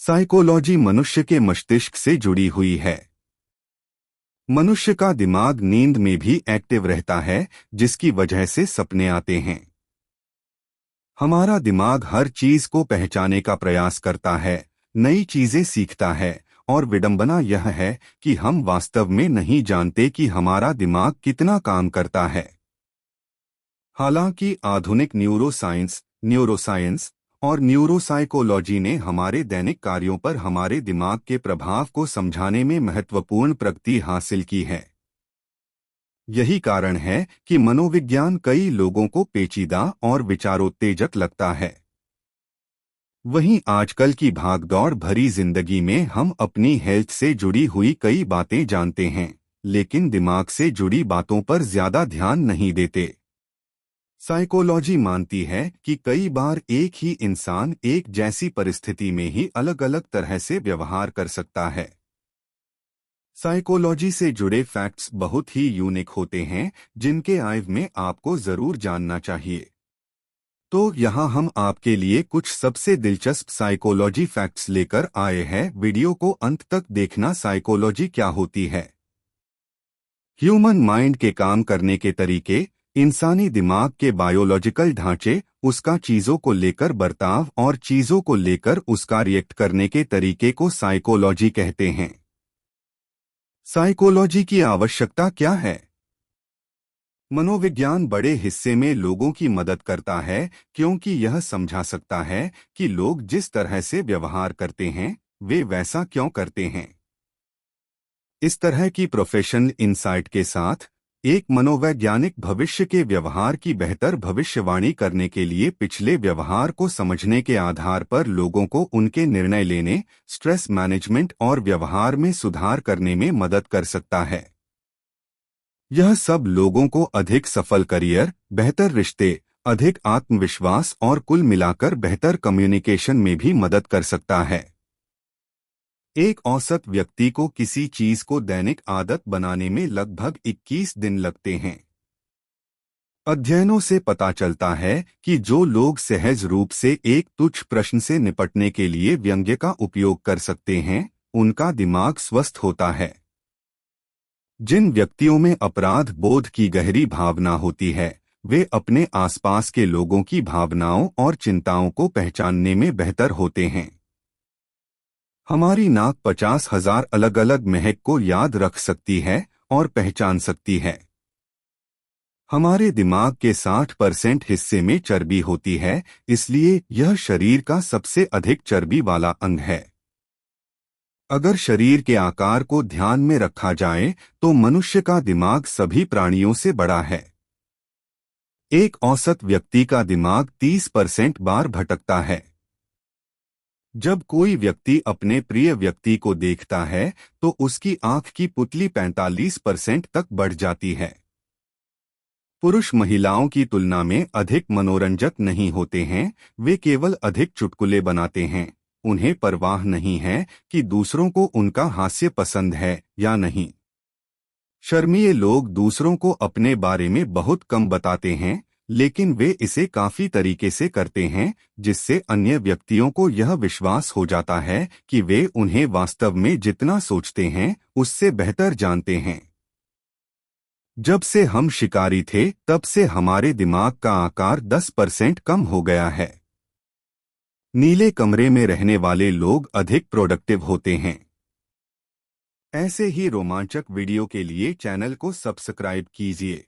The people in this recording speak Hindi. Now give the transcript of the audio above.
साइकोलॉजी मनुष्य के मस्तिष्क से जुड़ी हुई है। मनुष्य का दिमाग नींद में भी एक्टिव रहता है, जिसकी वजह से सपने आते हैं। हमारा दिमाग हर चीज को पहचानने का प्रयास करता है, नई चीजें सीखता है, और विडंबना यह है कि हम वास्तव में नहीं जानते कि हमारा दिमाग कितना काम करता है। हालांकि आधुनिक न्यूरोसाइंस और न्यूरोसाइकोलॉजी ने हमारे दैनिक कार्यों पर हमारे दिमाग के प्रभाव को समझाने में महत्वपूर्ण प्रगति हासिल की है। यही कारण है कि मनोविज्ञान कई लोगों को पेचीदा और विचारोत्तेजक लगता है। वहीं आजकल की भागदौड़ भरी जिंदगी में हम अपनी हेल्थ से जुड़ी हुई कई बातें जानते हैं, लेकिन दिमाग से जुड़ी बातों पर ज्यादा ध्यान नहीं देते। साइकोलॉजी मानती है कि कई बार एक ही इंसान एक जैसी परिस्थिति में ही अलग अलग तरह से व्यवहार कर सकता है। साइकोलॉजी से जुड़े फैक्ट्स बहुत ही यूनिक होते हैं, जिनके आइव में आपको जरूर जानना चाहिए। तो यहाँ हम आपके लिए कुछ सबसे दिलचस्प साइकोलॉजी फैक्ट्स लेकर आए हैं। वीडियो को अंत तक देखना। साइकोलॉजी क्या होती है? ह्यूमन माइंड के काम करने के तरीके, इंसानी दिमाग के बायोलॉजिकल ढांचे, उसका चीजों को लेकर बर्ताव और चीजों को लेकर उसका रिएक्ट करने के तरीके को साइकोलॉजी कहते हैं। साइकोलॉजी की आवश्यकता क्या है? मनोविज्ञान बड़े हिस्से में लोगों की मदद करता है, क्योंकि यह समझा सकता है कि लोग जिस तरह से व्यवहार करते हैं वे वैसा क्यों करते हैं। इस तरह की प्रोफेशनल इनसाइट के साथ एक मनोवैज्ञानिक भविष्य के व्यवहार की बेहतर भविष्यवाणी करने के लिए पिछले व्यवहार को समझने के आधार पर लोगों को उनके निर्णय लेने, स्ट्रेस मैनेजमेंट और व्यवहार में सुधार करने में मदद कर सकता है। यह सब लोगों को अधिक सफल करियर, बेहतर रिश्ते, अधिक आत्मविश्वास और कुल मिलाकर बेहतर कम्युनिकेशन में भी मदद कर सकता है। एक औसत व्यक्ति को किसी चीज को दैनिक आदत बनाने में लगभग 21 दिन लगते हैं। अध्ययनों से पता चलता है कि जो लोग सहज रूप से एक तुच्छ प्रश्न से निपटने के लिए व्यंग्य का उपयोग कर सकते हैं, उनका दिमाग स्वस्थ होता है। जिन व्यक्तियों में अपराध बोध की गहरी भावना होती है, वे अपने आसपास के लोगों की भावनाओं और चिंताओं को पहचानने में बेहतर होते हैं। हमारी नाक 50,000 अलग अलग महक को याद रख सकती है और पहचान सकती है। हमारे दिमाग के 60% हिस्से में चर्बी होती है, इसलिए यह शरीर का सबसे अधिक चर्बी वाला अंग है। अगर शरीर के आकार को ध्यान में रखा जाए तो मनुष्य का दिमाग सभी प्राणियों से बड़ा है। एक औसत व्यक्ति का दिमाग 30% बार भटकता है। जब कोई व्यक्ति अपने प्रिय व्यक्ति को देखता है तो उसकी आंख की पुतली 45% तक बढ़ जाती है। पुरुष महिलाओं की तुलना में अधिक मनोरंजक नहीं होते हैं, वे केवल अधिक चुटकुले बनाते हैं। उन्हें परवाह नहीं है कि दूसरों को उनका हास्य पसंद है या नहीं। शर्मीले लोग दूसरों को अपने बारे में बहुत कम बताते हैं, लेकिन वे इसे काफी तरीके से करते हैं, जिससे अन्य व्यक्तियों को यह विश्वास हो जाता है कि वे उन्हें वास्तव में जितना सोचते हैं उससे बेहतर जानते हैं। जब से हम शिकारी थे तब से हमारे दिमाग का आकार 10% कम हो गया है। नीले कमरे में रहने वाले लोग अधिक प्रोडक्टिव होते हैं। ऐसे ही रोमांचक वीडियो के लिए चैनल को सब्सक्राइब कीजिए।